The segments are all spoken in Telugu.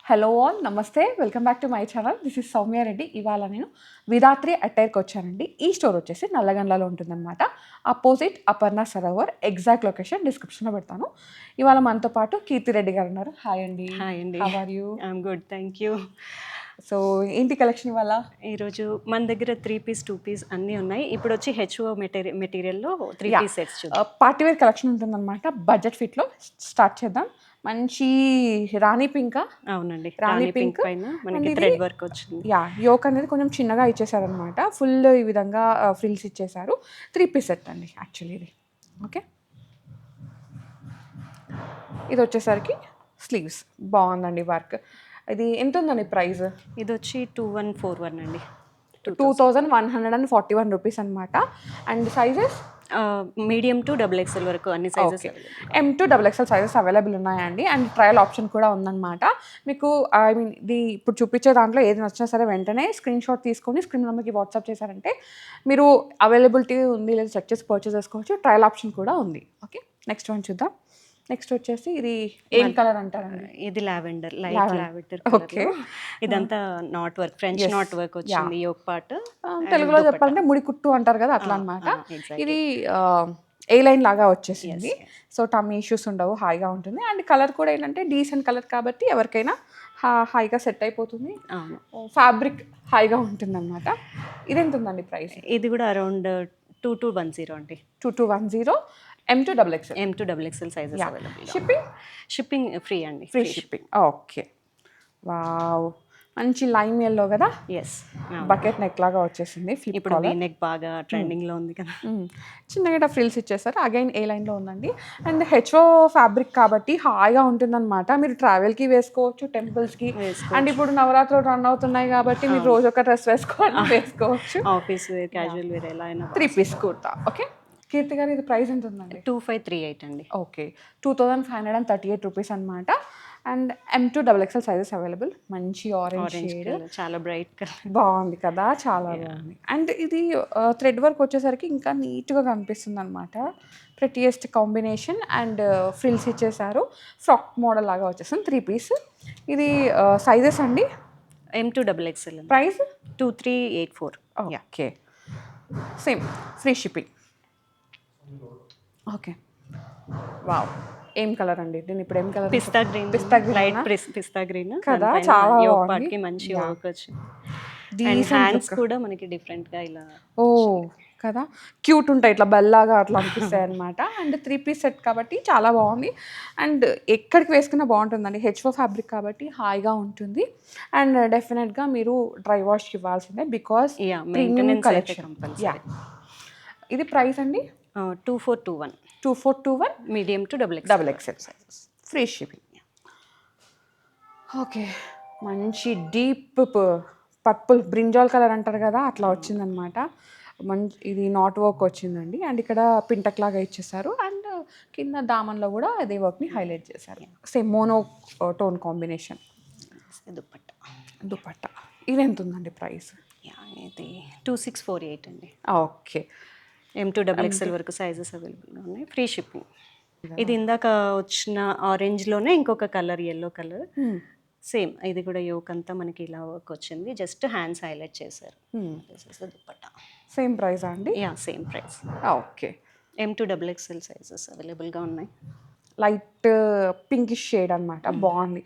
హలో ఆల్ నమస్తే, welcome back to my channel. This is Soumya Reddy. ఇవాళ నేను విధాత్రి అటైర్కి వచ్చానండి. ఈ స్టోర్ వచ్చేసి నల్లగండ్లలో ఉంటుందన్నమాట. Opposite Aparna Sarovar. Exact location డిస్క్రిప్షన్లో పెడతాను. ఇవాళ మనతో పాటు కీర్తి రెడ్డి గారు ఉన్నారు. హాయ్ అండి. హాయ్ అండి. How are you? I'm good, thank you. So ఏంటి కలెక్షన్ ఇవాళ? ఈరోజు మన దగ్గర 3 పీస్ 2 పీస్ అన్నీ ఉన్నాయి. ఇప్పుడు వచ్చి హెచ్ఓ మెటీరియల్లో 3 piece sets party wear collection ఉంటుందన్నమాట. బడ్జెట్ ఫిట్లో స్టార్ట్ చేద్దాం. మంచి రాణి పింక్. అవునండి, రాణి పింక్ పైన మనకి థ్రెడ్ వర్క్ వచ్చింది. యోక్ అనేది కొంచెం చిన్నగా ఇచ్చేసారనమాట. ఫుల్ ఈ విధంగా ఫ్రిల్స్ ఇచ్చేసారు. 3 పీస్ సెట్ అండి యాక్చువల్లీ ఇది. ఓకే, ఇది వచ్చేసరికి స్లీవ్స్ బాగుందండి వర్క్. ఇది ఎంత ఉందండి ప్రైస్? ఇది వచ్చి 2141 అండి. 2141 రూపీస్ అనమాట. And sizes medium to XXL వరకు అన్ని sizes. M to XXL sizes available ఉన్నాయండి. అండ్ ట్రయల్ ఆప్షన్ కూడా ఉందన్నమాట. మీకు ఐ మీన్ ఇది ఇప్పుడు చూపించే దాంట్లో ఏది నచ్చినా సరే వెంటనే స్క్రీన్ షాట్ తీసుకొని స్క్రీన్ నెంబర్కి వాట్సాప్ చేశారంటే మీరు అవైలబిలిటీ ఉంది లేదా చెక్ చేసి పర్చేస్ చేసుకోవచ్చు. ట్రయల్ ఆప్షన్ కూడా ఉంది. ఓకే, నెక్స్ట్ వన్ చూద్దాం. నెక్స్ట్ వచ్చేసి ఇది ఏం కలర్ అంటారండి? ఇది లావెండర్, లైట్ లావెండర్. ఓకే, ఇదంతా not work, French knot work వచ్చింది యోక్ పార్ట్. తెలుగులో చెప్పాలంటే ముడి కుట్టు అంటారు కదా, అట్లా అనమాట. ఇది ఏ లైన్ లాగా వచ్చేసింది. సో టమ్మీ ఇష్యూస్ ఉండవు, హాయిగా ఉంటుంది. అండ్ కలర్ కూడా ఏంటంటే డీసెంట్ కలర్ కాబట్టి ఎవరికైనా హాయిగా సెట్ అయిపోతుంది. ఫ్యాబ్రిక్ హాయిగా ఉంటుంది అనమాట. ఇది ఎంత ఉందండి ప్రైస్? ఇది కూడా అరౌండ్ 2210 అండి. 2210. M to XXL sizes available. Shipping free అండి. Free shipping. ఓకే, వావ్, మంచి లైమ్ ఎల్లో కదా. ఎస్, బకెట్ నెక్ లాగా వచ్చేసింది. ఇప్పుడు వీ నెక్ బాగా ట్రెండింగ్లో ఉంది కదా. చిన్నగా ఫ్రిల్స్ ఇచ్చేసారు. అగైన్ ఏ లైన్లో ఉందండి. అండ్ హెచ్ఓ ఫ్యాబ్రిక్ కాబట్టి హాయిగా ఉంటుందన్నమాట. మీరు ట్రావెల్కి వేసుకోవచ్చు, టెంపుల్స్కి. అండ్ ఇప్పుడు నవరాత్రులు రన్ అవుతున్నాయి కాబట్టి మీరు రోజు ఒక డ్రెస్ వేసుకోవచ్చు. ఆఫీస్ వేర్, క్యాజువల్ వేర్ ఎలా అయినా. 3 పీస్ కుర్తా. ఓకే కీర్తి గారు, ఇది ప్రైస్ ఎంత ఉందండి? 2538 అండి. ఓకే, 2538 రూపీస్ అనమాట. And M to XXL sizes available. మంచి ఆరెంజ్ షేడ్, చాలా బ్రైట్ కలర్, బాగుంది కదా, చాలా బాగుంది. అండ్ ఇది థ్రెడ్ వర్క్ వచ్చేసరికి ఇంకా నీట్గా కనిపిస్తుంది అనమాట. Prettiest combination. అండ్ ఫ్రిల్స్ ఇచ్చేసారు. ఫ్రాక్ మోడల్ లాగా వచ్చేస్తుంది. 3 పీస్. ఇది సైజెస్ అండి? M to XXL. Price 2384. Okay, same free shipping. Okay, wow, ఏం కలర్ అండి? దీని ఇప్పుడు ఏం కలర్? పిస్తా గ్రీన్. లైట్ పిస్తా గ్రీన్ కదా, చాలా బాగుంది. మంచి వర్క్ వచ్చింది. అండ్ హ్యాండ్స్ కూడా మనకి డిఫరెంట్ గా ఇలా కదా, క్యూట్ ఉంటాయి, ఇట్లా బెల్లాగా అట్లా అనిపిస్తాయి అనమాట. అండ్ 3 పీస్ సెట్ కాబట్టి చాలా బాగుంది. అండ్ ఎక్కడికి వేసుకున్నా బాగుంటుందండి. హెచ్ఓ ఫ్యాబ్రిక్ కాబట్టి హాయిగా ఉంటుంది. అండ్ డెఫినెట్గా మీరు డ్రై వాష్కి ఇవ్వాల్సిందే బికాస్ ప్రీమియం కలెక్షన్. ఇది ప్రైస్ అండి? 2421. Medium to XXL sizes. Free shipping. Okay, మంచి డీప్ పర్పుల్ బ్రింజాల్ కలర్ అంటారు కదా, అట్లా వచ్చిందనమాట. మంచి ఇది నాట్ వర్క్ వచ్చిందండి. అండ్ ఇక్కడ పింటక్ లాగా ఇచ్చేసారు. అండ్ కింద దామన్లో కూడా అదే వర్క్ని హైలైట్ చేశారు. Same mono tone combination. Dupatta. ఇది ఎంత ఉందండి ప్రైస్? ఇది 2648 అండి. ఓకే, M to XXL వరకు సైజెస్ అవైలబుల్గా ఉన్నాయి. Free shipping. ఇది ఇందాక వచ్చిన ఆరెంజ్లోనే ఇంకొక కలర్, ఎల్లో కలర్. సేమ్ ఇది కూడా యోక్ అంతా మనకి ఇలా వర్క్ వచ్చింది. జస్ట్ హ్యాండ్స్ హైలైట్ చేశారు. దుపట్టా. సేమ్ ప్రైస్ అండి? Same price. Okay, M to XXL sizes అవైలబుల్గా ఉన్నాయి. లైట్ పింకిష్ షేడ్ అనమాట. బాగుంది.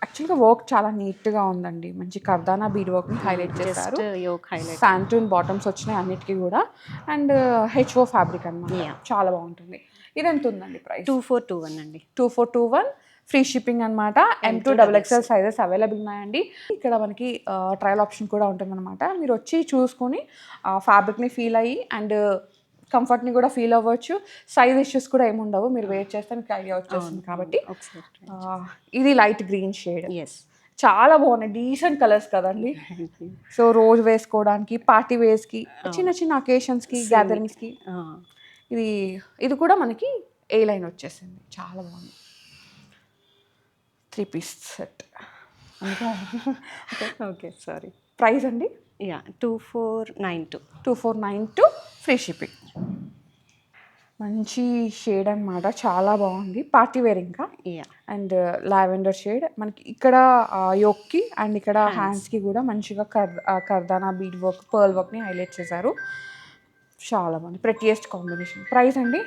యాక్చువల్గా వర్క్ చాలా నీట్గా ఉందండి. మంచి కర్దానా బీడ్ వర్క్ని హైలైట్ చేశారు. శాంటూన్ బాటమ్స్ వచ్చినాయి అన్నిటికీ కూడా. అండ్ హెచ్ఓ ఫ్యాబ్రిక్ అనమాట. చాలా బాగుంటుంది. ఇది ఎంత ఉందండి ప్రైస్? 2421 అండి. 2421. ఫ్రీ షిప్పింగ్ అనమాట. M to XXL sizes available ఉన్నాయండి. ఇక్కడ మనకి ట్రయల్ ఆప్షన్ కూడా ఉంటుందన్నమాట. మీరు వచ్చి చూసుకొని ఫ్యాబ్రిక్ని ఫీల్ అయ్యి అండ్ కంఫర్ట్ని కూడా ఫీల్ అవ్వచ్చు. సైజ్ ఇష్యూస్ కూడా ఏమి ఉండవు. మీరు వెయిట్ చేస్తే మీకు ఐడియా వచ్చేస్తుంది కాబట్టి. ఇది లైట్ గ్రీన్ షేడ్. చాలా బాగున్నాయి, డీసెంట్ కలర్స్ కదండి. సో రోజు వేసుకోవడానికి, పార్టీ వేర్స్కి, చిన్న చిన్న అకేషన్స్కి, గ్యాదరింగ్స్కి. ఇది కూడా మనకి ఏ లైన్ వచ్చేసింది. చాలా బాగుంది. 3 piece set. Okay, sorry. Price అండి? 2492. 2492. Free shipping. మంచి షేడ్ అన్నమాట, చాలా బాగుంది, పార్టీ వేర్ ఇంకా. యా అండ్ లావెండర్ షేడ్ మనకి ఇక్కడ యోక్కి అండ్ ఇక్కడ హ్యాండ్స్కి కూడా మంచిగా కర్దానా బీడ్ వర్క్, పర్ల్ వర్క్ని హైలైట్ చేశారు. చాలా బాగుంది, ప్రెటియెస్ట్ కాంబినేషన్. ప్రైస్ అండి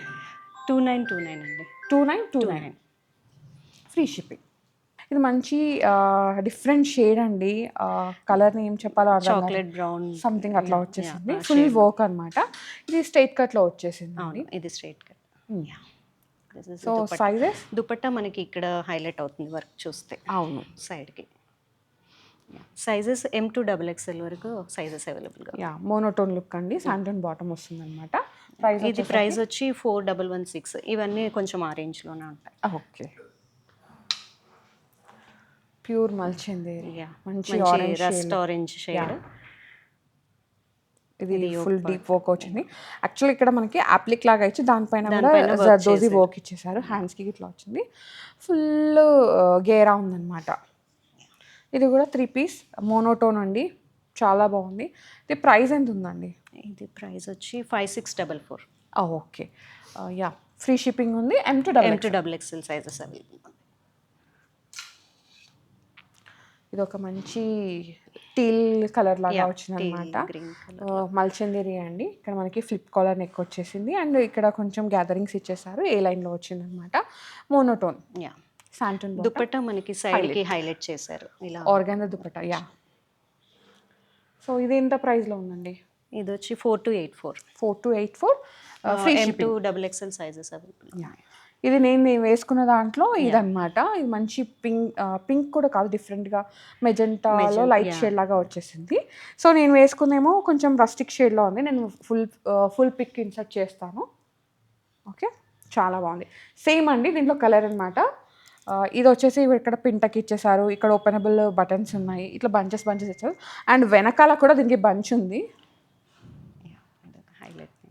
2929 అండి. 2929, ఫ్రీ షిప్పింగ్. ఇది మంచి డిఫరెంట్ షేడ్ అండి, కలర్ని ఏం చెప్పాలో అర్థం కాదు, చాక్లెట్ బ్రౌన్ సంథింగ్ అట్లా వచ్చేసింది. ఫుల్ వర్క్ అన్నమాట. ఇది స్ట్రైట్ కట్లో వచ్చేసింది. అవును, ఇది straight cut. So sizes dupatta మనకి ఇక్కడ హైలైట్ అవుతుంది వర్క్ చూస్తే. అవును, సైడ్కి సైజెస్ M2XXL వరకు సైజెస్ అవైలబుల్గా. యా మోనోటోన్ లుక్ అండి, శాంటన్ బాటమ్ వస్తుంది అనమాట. ప్రైస్ ఇది ప్రైస్ వచ్చి 4116. ఇవన్నీ కొంచెం ఆ రేంజ్లోనే ఉంటాయి. ఓకే, ప్యూర్ మల్చిందేరి, మంచి రస్ట్ ఆరెంజ్ షేడ్. ఇది ఫుల్ డీప్ వర్క్ వచ్చింది. యాక్చువల్లీ ఇక్కడ మనకి అప్లిక్ లాగా ఇచ్చి దానిపైన కూడా జర్దోజీ వర్క్ ఇచ్చేసారు. హ్యాండ్స్కి ఇట్లా వచ్చింది, ఫుల్ గేరా ఉందన్నమాట. ఇది కూడా 3 పీస్ మోనోటోన్ అండి, చాలా బాగుంది. ఇది ప్రైస్ ఎంత ఉందండి? ఇది ప్రైస్ వచ్చి 5644. ఓకే, యా ఫ్రీ షిప్పింగ్ ఉంది. M2XXL sizes available. ఇది ఒక మంచి టీల్ కలర్ లాగా వచ్చింది అనమాట, మల్చందేరి అండి. ఇక్కడ మనకి ఫ్లిప్ కాలర్ నెక్ వచ్చేసింది అండ్ ఇక్కడ కొంచెం గ్యాదరింగ్స్ ఇచ్చేసారు, ఏ లైన్లో వచ్చింది అనమాట. మోనోటోన్ శాంటన్ దుపట్టా మనకి సైడ్కి హైలైట్ చేశారు ఇలా, ఆర్గాన్జా దుపట్టా. యా, సో ఇది ఎంత ప్రైస్లో ఉందండి? ఇది వచ్చి 4284. 4284, ఫ్రీ M2XXL సైజెస్ అవైలబుల్. ఇది నేను వేసుకున్న దాంట్లో ఇదన్నమాట. ఇది మంచి పింక్ కూడా కాదు, డిఫరెంట్గా మెజెంటాలో లైట్ షేడ్ లాగా వచ్చేసింది. సో నేను వేసుకుందేమో కొంచెం రస్టిక్ షేడ్లో ఉంది. నేను ఫుల్ పిక్ ఇన్సర్ట్ చేస్తాను. ఓకే, చాలా బాగుంది. సేమ్ అండి దీంట్లో కలర్ అనమాట. ఇది వచ్చేసి ఇక్కడ పింటకి ఇచ్చేసారు, ఇక్కడ ఓపెనబుల్ బటన్స్ ఉన్నాయి, ఇట్లా బంచెస్ ఇచ్చారు అండ్ వెనకాల కూడా దీనికి బంచ్ ఉంది.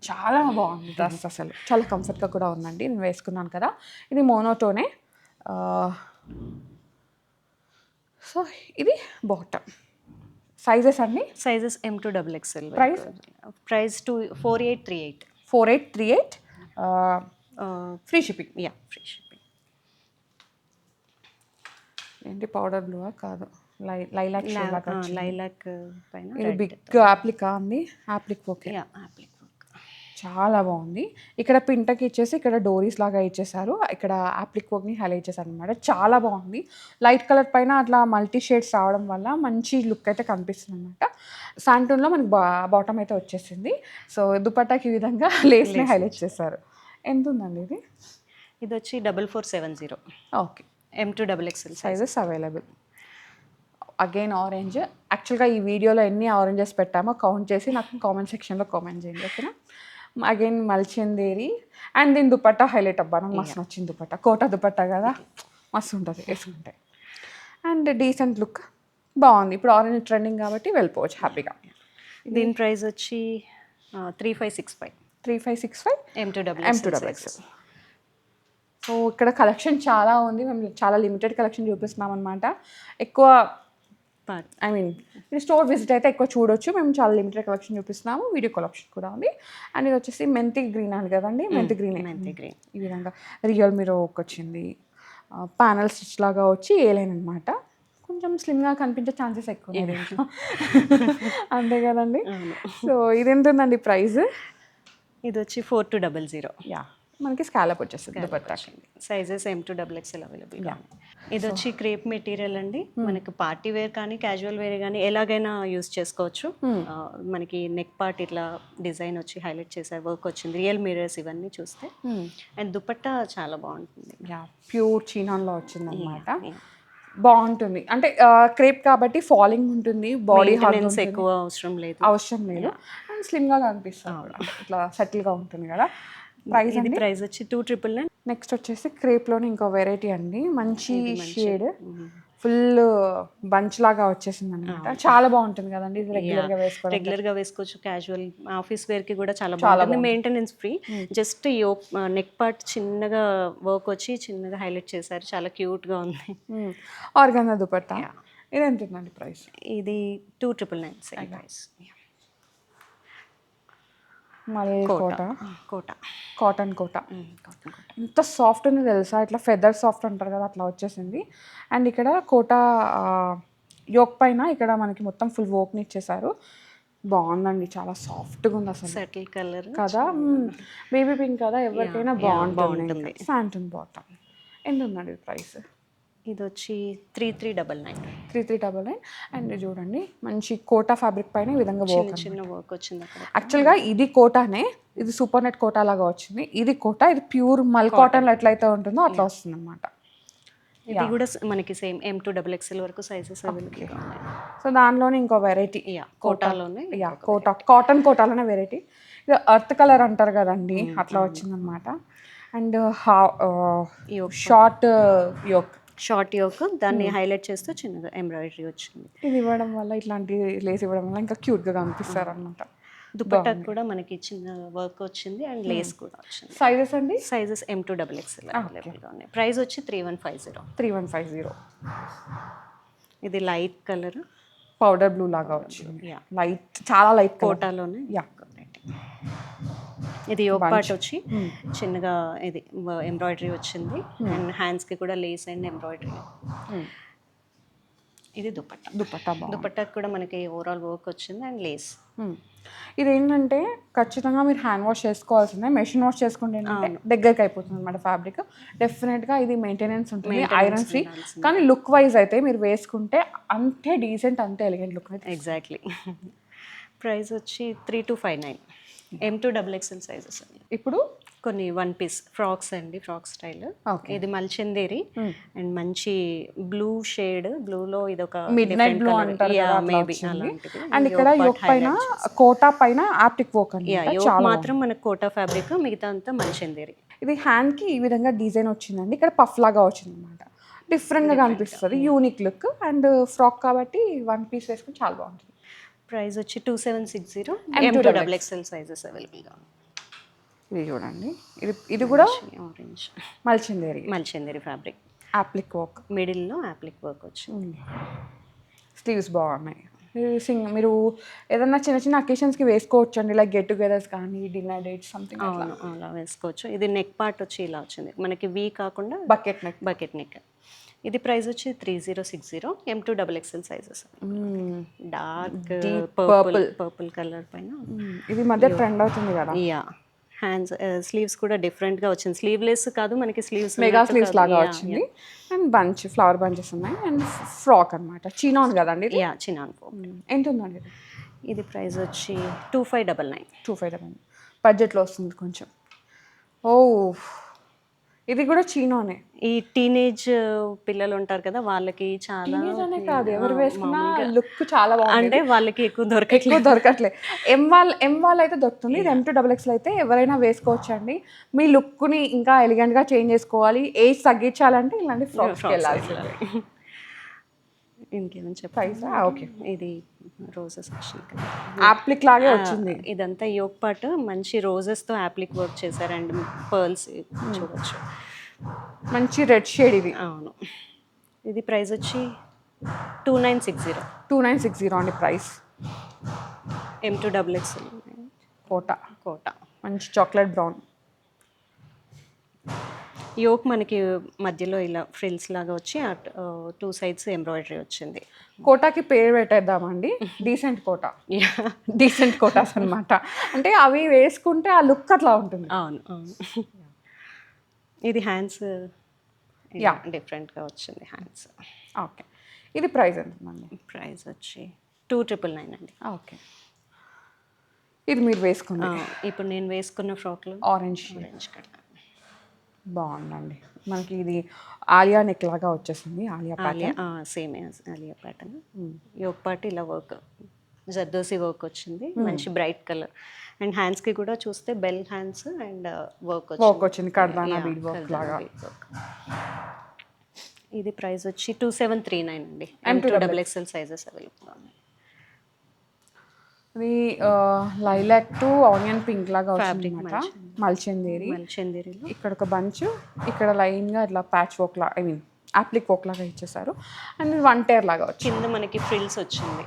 చాలా బాగుంది డ్రెస్, అసలు చాలా కంఫర్ట్గా కూడా ఉందండి. నేను వేసుకున్నాను కదా, ఇది మోనోటోనే. సో ఇది బాటమ్. సైజెస్ అన్ని sizes M2XXL. Price 4838. 4838, free shipping. Yeah free shipping. ఏంటి పౌడర్ బ్లూవా? కాదు, లైలాక్ పైన ఇది బిగ్ యాప్లికా అండి, యాప్లిక్ ఓకే, యాప్లిక్. చాలా బాగుంది. ఇక్కడ పింటకి ఇచ్చేసి ఇక్కడ డోరీస్ లాగా ఇచ్చేసారు, ఇక్కడ యాప్లిక్ వర్క్ని హైలైట్ చేశారు అనమాట. చాలా బాగుంది. లైట్ కలర్ పైన అట్లా మల్టీ షేడ్స్ రావడం వల్ల మంచి లుక్ అయితే కనిపిస్తుంది అనమాట. శాంటూన్లో మనకి బాటమ్ అయితే వచ్చేసింది. సో దుపట్టాకి ఈ విధంగా లేస్ని హైలైట్ చేశారు. ఎంత ఉందండి ఇది? ఇది వచ్చి 4470. Okay, M2XXL sizes available. Again orange. యాక్చువల్గా ఈ వీడియోలో ఎన్ని ఆరెంజెస్ పెట్టామో కౌంట్ చేసి నాకు కామెంట్ సెక్షన్లో కామెంట్ చేయండి, ఓకేనా? అగైన్ మల్చందేరి అండ్ దీని దుపట్టా హైలైట్ అబ్బా, నాకు మస్తు నచ్చింది దుపట్టా. కోటా దుపట్టా కదా, మస్తు ఉంటుంది వేసుకుంటే. అండ్ డీసెంట్ లుక్ బాగుంది. ఇప్పుడు ఆరెంజ్ ట్రెండింగ్ కాబట్టి వెళ్ళిపోవచ్చు హ్యాపీగా. దీని ప్రైస్ వచ్చి 3565. 3565, M2XXL. సో ఇక్కడ కలెక్షన్ చాలా ఉంది, మేము చాలా లిమిటెడ్ కలెక్షన్ చూపిస్తున్నాం అనమాట. ఎక్కువ ఐ మీన్ మీరు స్టోర్ విజిట్ అయితే ఎక్కువ చూడొచ్చు, మేము చాలా లిమిటెడ్ కలెక్షన్ చూపిస్తున్నాము. వీడియో కలెక్షన్ కూడా ఉంది. అండ్ ఇది వచ్చేసి మెంతి గ్రీన్ అని కదండి, మెంతి గ్రీన్ ఈ విధంగా రియల్ మీరు వచ్చింది, ప్యానల్ స్టిచ్ లాగా వచ్చి ఏ లైన్ అనమాట. కొంచెం స్లిమ్గా కనిపించే ఛాన్సెస్ ఎక్కువ ఉన్నాయి అంతే కదండి. సో ఇది ఎంత ఉందండి ప్రైస్? ఇది వచ్చి 4200. యా, మనకి స్కాలప్ వచ్చేస్తుంది దుపట్టా. Sizes M2XXL available. ఇది వచ్చి క్రేప్ మెటీరియల్ అండి. మనకి పార్టీ వేర్ కానీ క్యాజువల్ వేర్ కానీ ఎలాగైనా యూస్ చేసుకోవచ్చు. మనకి నెక్ పార్ట్ ఇట్లా డిజైన్ వచ్చి హైలైట్ చేసే వర్క్ వచ్చింది, రియల్ మిర్రర్స్ ఇవన్నీ చూస్తే. అండ్ దుపట్టా చాలా బాగుంటుంది. యా, ప్యూర్ చీనాన్లో వచ్చింది అనమాట. బాగుంటుంది అంటే క్రేప్ కాబట్టి ఫాలింగ్ ఉంటుంది, బాడీ హార్డ్ ఎక్కువ అవసరం లేదు అండ్ స్లిమ్గా కనిపిస్తుంది, ఇట్లా సెటిల్గా ఉంటుంది కదా. ప్రైస్ ఇది ప్రైస్ వచ్చి 2999. నెక్స్ట్ వచ్చేసి క్రేప్లోనే ఇంకో వెరైటీ అండి, మంచి షేడ్, ఫుల్ బంచ్ లాగా వచ్చేసింది అనమాట. చాలా బాగుంటుంది కదండి, ఇది రెగ్యులర్గా వేసుకోవచ్చు. క్యాజువల్ ఆఫీస్ వేర్కి కూడా చాలా బాగుంటుంది, maintenance free. Just neck part చిన్నగా వర్క్ వచ్చి చిన్నగా హైలైట్ చేశారు, చాలా క్యూట్గా ఉంది. ఆర్గాన్జా దుపట్టా. ఇది ఎంత ఉందండి ప్రైస్? ఇది 2999 ప్రైస్. మళ్ళీ కోట, కోట కాటన్ కోట. కాటన్ కోట. ఎంత సాఫ్ట్ ఉంది తెలుసా, ఇట్లా ఫెదర్ సాఫ్ట్ అంటారు కదా అట్లా వచ్చేసింది. అండ్ ఇక్కడ కోట యోక్ పైన ఇక్కడ మనకి మొత్తం ఫుల్ వర్క్ని ఇచ్చేసారు. బాగుందండి, చాలా సాఫ్ట్గా ఉంది అసలు సటిల్ కలర్ కదా. బేబీ పింక్ కదా, ఎవరికైనా బాగుంటుంది. శాంటన్ బాటమ్. ఎంత ఉందండి ప్రైస్? ఇది వచ్చి 3399. 3399. అండ్ చూడండి మంచి కోటా ఫ్యాబ్రిక్ పైన ఈ విధంగా వర్క్. చిన్న వర్క్ వచ్చింది అక్కడ. యాక్చువల్గా ఇది కోటానే, ఇది సూపర్ నెట్ కోటా లాగా వచ్చింది. ఇది కోటా, ఇది ప్యూర్ మల్ కాటన్లో ఎట్లయితే ఉంటుందో అట్లా వస్తుంది అనమాట. ఇది కూడా మనకి సేమ్ M2XXL వరకు సైజెస్ అవైలబుల్గా ఉన్నాయి. సో దానిలోనే ఇంకో వెరైటీ కోటాలోనే కోటా, కాటన్ కోటాలోనే వెరైటీ. ఇది అర్త్ కలర్ అంటారు కదండి, అట్లా వచ్చిందనమాట. And short yoke, short yoke, దాన్ని హైలైట్ చేస్తూ చిన్నగా ఎంబ్రాయిడరీ వచ్చింది. ఇది ఇవ్వడం వల్ల, ఇట్లాంటి లేస్ ఇవ్వడం వల్ల ఇంకా క్యూట్గా కనిపిస్తారు అనమాట. దుపట్టాకు కూడా మనకి చిన్న వర్క్ వచ్చింది అండ్ లేస్ కూడా వచ్చింది. సైజెస్ అండి? సైజెస్ M2XXL అవైలబుల్గా ఉన్నాయి. ప్రైస్ వచ్చి 3150. 3150. ఇది లైట్ కలర్ పౌడర్ బ్లూ లాగా వచ్చింది, లైట్, చాలా లైట్ కోటాలోనే. ఇది యోక్ పార్ట్ వచ్చి చిన్నగా ఇది ఎంబ్రాయిడరీ వచ్చింది అండ్ హ్యాండ్స్కి కూడా లేస్ అండ్ ఎంబ్రాయిడరీ. ఇది దుపట్టాకు కూడా మనకి ఓవరాల్ వర్క్ వచ్చింది అండ్ లేస్. ఇదేంటంటే ఖచ్చితంగా మీరు హ్యాండ్ వాష్ చేసుకోవాల్సిందే, మెషిన్ వాష్ చేసుకుంటే దగ్గరికి అయిపోతుంది అనమాట ఫ్యాబ్రిక్. డెఫినెట్గా ఇది మెయింటెనెన్స్ ఉంటుంది, ఐరన్ ఫ్రీ. కానీ లుక్ వైజ్ అయితే మీరు వేసుకుంటే అంతే డీసెంట్, అంతే ఎలిగెంట్ లుక్ అయితే. ఎగ్జాక్ట్లీ. ప్రైస్ వచ్చి 3259. M2XXL sizes. ఇప్పుడు కొన్ని 1 పీస్ ఫ్రాక్స్ అండి, ఫ్రాక్ స్టైల్. ఇది మల్చందేరి అండ్ మంచి బ్లూ షేడ్, బ్లూలో ఇది ఒక మిడ్ నైట్ బ్లూ అంటారు మేబీ అలాంటిది. అండ్ ఇక్కడ యోక్ పైన, కోటా పైన ఆప్టిక్ వర్క్ యోక్ మాత్రం మనకు కోటా ఫ్యాబ్రిక్, మిగతా అంతా మల్చందేరి. ఇది హ్యాండ్కి ఈ విధంగా డిజైన్ వచ్చిందండి, ఇక్కడ పఫ్ లాగా వచ్చింది అనమాట. డిఫరెంట్గా కనిపిస్తుంది, యూనిక్ లుక్. అండ్ ఫ్రాక్ కాబట్టి 1 పీస్ వేసుకుని చాలా బాగుంటుంది. ప్రైస్ వచ్చి 2760. M2XXL సైజెస్ అవైలబుల్గా ఉంది. ఇది చూడండి, ఇది కూడా ఆరెంజ్ మల్చందేరి ఫ్యాబ్రిక్, ఆప్లిక్ వర్క్, మిడిల్లో ఆప్లిక్ వర్క్ వచ్చింది. స్లీవ్స్ బాగున్నాయి. మీరు ఏదన్నా చిన్న చిన్న అకేషన్స్కి వేసుకోవచ్చు అండి, లైక్ గెట్ టుగెదర్స్ కానీ, డిన్నర్ డేట్స్ సంథింగ్ అలా వేసుకోవచ్చు. ఇది నెక్ పార్ట్ వచ్చి ఇలా వచ్చింది మనకి, వీ కాకుండా బకెట్ నెక్. ఇది ప్రైస్ వచ్చి 3060. M2XXL sizes. Dark purple colour పైన ఇది మధ్య ట్రెండ్ అవుతుంది కదా. హ్యాండ్స్ స్లీవ్స్ కూడా డిఫరెంట్గా వచ్చింది, స్లీవ్లెస్ కాదు మనకి, స్లీవ్స్ మెగా స్లీవ్స్ లాగా వచ్చింది. అండ్ బంచ్, ఫ్లవర్ బంచెస్ ఉన్నాయి. అండ్ ఫ్రాక్ అనమాట, చినాన్ కదండి. చినాన్. ఎంత ఉందండి ఇది ప్రైస్ వచ్చి 2599. 2599 బడ్జెట్లో వస్తుంది కొంచెం. ఓ, ఇది కూడా చీనోనే. ఈ టీనేజ్ పిల్లలు ఉంటారు కదా, వాళ్ళకి చాలా కాదు, ఎవరు వేసుకున్నా లుక్ చాలా బాగుంది. అంటే వాళ్ళకి ఎక్కువ దొరకట్లేదు. ఎం వాళ్ళ అయితే దొరుకుతుంది. ఇది M2XXL అయితే ఎవరైనా వేసుకోవచ్చు అండి. మీ లుక్ని ఇంకా ఎలిగెంట్గా చేంజ్ చేసుకోవాలి, ఏజ్ తగ్గించాలంటే ఇలాంటి ఫ్రాక్స్కి వెళ్ళాల్సిందే. ఇంకేమని ప్రైస్ ఓకే. ఇది రోజెస్ వచ్చింది, ఆప్లిక్ లాగే వచ్చింది. ఇదంతా యోక్ పార్ట్ మంచి రోజెస్తో ఆప్లిక్ వర్క్ చేశారు అండ్ పర్ల్స్ చూడొచ్చు. మంచి రెడ్ షేడ్ ఇది. అవును. ఇది ప్రైస్ వచ్చి 2960. 2960 అండి ప్రైస్. M2XXL కోటా మంచి చాక్లెట్ బ్రౌన్. యోక్ మనకి మధ్యలో ఇలా ఫ్రిల్స్ లాగా వచ్చి 2 sides ఎంబ్రాయిడరీ వచ్చింది. కోటాకి పేరు పెట్టేద్దామండి, డీసెంట్ కోటా. డీసెంట్ కోటాస్ అనమాట. అంటే అవి వేసుకుంటే ఆ లుక్ అట్లా ఉంటుంది. అవును. ఇది హ్యాండ్స్ డిఫరెంట్గా వచ్చింది హ్యాండ్స్. ఓకే. ఇది ప్రైస్ ఎంతండి? ప్రైస్ వచ్చి 2999 అండి. ఓకే. ఇది మీరు వేసుకున్నారు, ఇప్పుడు నేను వేసుకున్న ఫ్రాక్లో ఆరెంజ్ కలర్ బాగుందండి. మనకి ఇది ఆలియా నెక్ లాగా వచ్చేసింది, Alia same Alia pattern. Yoke part ఇలా వర్క్, జర్దోసి వర్క్ వచ్చింది, మంచి బ్రైట్ కలర్. అండ్ హ్యాండ్స్కి కూడా చూస్తే బెల్ హ్యాండ్స్ అండ్ వర్క్ వచ్చింది, కర్దానా బీడ్ వర్క్ లాగా. ఇది ప్రైస్ వచ్చి 2739 అండి. M2XXL సైజెస్ అవైలబుల్ ఉన్నాయి. ఇది లైలాక్ టు ఆనియన్ పింక్ లాగా వచ్చింది, మల్చందేరిలో. ఇక్కడ ఒక బంచ్, ఇక్కడ లైన్గా ఇట్లా patch work law, I mean ఆప్లిక్ work లాగా ఇచ్చేసారు. అండ్ 1 tier లాగా వచ్చింది, కింద మనకి ఫ్రిల్స్ వచ్చింది.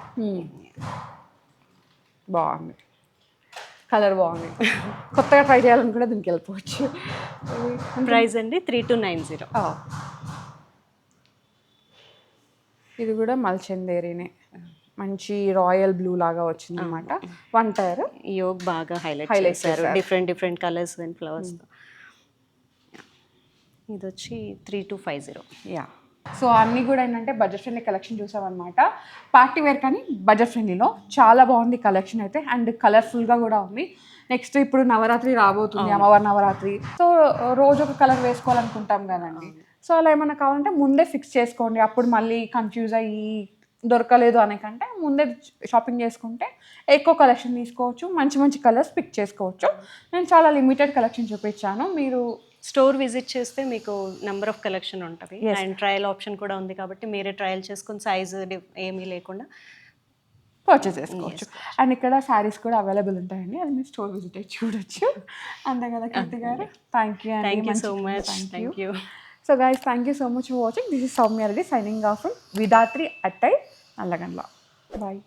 బాగుంది. కలర్ బాగుంది. కొత్తగా ట్రై చేయాలని కూడా దీనికి వెళ్ళిపోవచ్చు. ప్రైస్ అండి 3290. ఇది కూడా మల్చందేరీనే, మంచి రాయల్ బ్లూ లాగా వచ్చింది అనమాట. 1 టైర్ యోగ్ బాగా హైలైట్ Highlight చేశారు, చేశారు. Different colours and flowers. ఇది వచ్చి 3250. యా. సో అన్నీ కూడా ఏంటంటే బడ్జెట్ ఫ్రెండ్లీ కలెక్షన్ చూసామన్నమాట. పార్టీ వేర్ కానీ బడ్జెట్ ఫ్రెండ్లీలో చాలా బాగుంది కలెక్షన్ అయితే, అండ్ కలర్ఫుల్గా కూడా ఉంది. నెక్స్ట్ ఇప్పుడు నవరాత్రి రాబోతుంది, అమ్మవారి నవరాత్రి. సో రోజు ఒక కలర్ వేసుకోవాలనుకుంటాం కదండి. సో అలా ఏమైనా కావాలంటే ముందే ఫిక్స్ చేసుకోండి, అప్పుడు మళ్ళీ కన్ఫ్యూజ్ అయ్యి దొరకలేదు అనే కంటే ముందే షాపింగ్ చేసుకుంటే ఎక్కువ కలెక్షన్ తీసుకోవచ్చు, మంచి మంచి కలర్స్ పిక్ చేసుకోవచ్చు. నేను చాలా లిమిటెడ్ కలెక్షన్ చూపించాను. మీరు స్టోర్ విజిట్ చేస్తే మీకు నెంబర్ ఆఫ్ కలెక్షన్ ఉంటుంది, అండ్ ట్రయల్ ఆప్షన్ కూడా ఉంది కాబట్టి మీరే ట్రయల్ చేసుకుని సైజ్ ఏమీ లేకుండా పర్చేస్ చేసుకోవచ్చు. అండ్ ఇక్కడ శారీస్ కూడా అవైలబుల్ ఉంటాయండి, అది మీరు స్టోర్ విజిట్ అయ్యి చూడొచ్చు. అంతే కదా కీర్తి గారు? థ్యాంక్ యూ అండి, so much. Thank you. So guys, thank you so much for watching. This is Soumya Reddy signing off from Vidatri Attai, Nallagandla. Bye.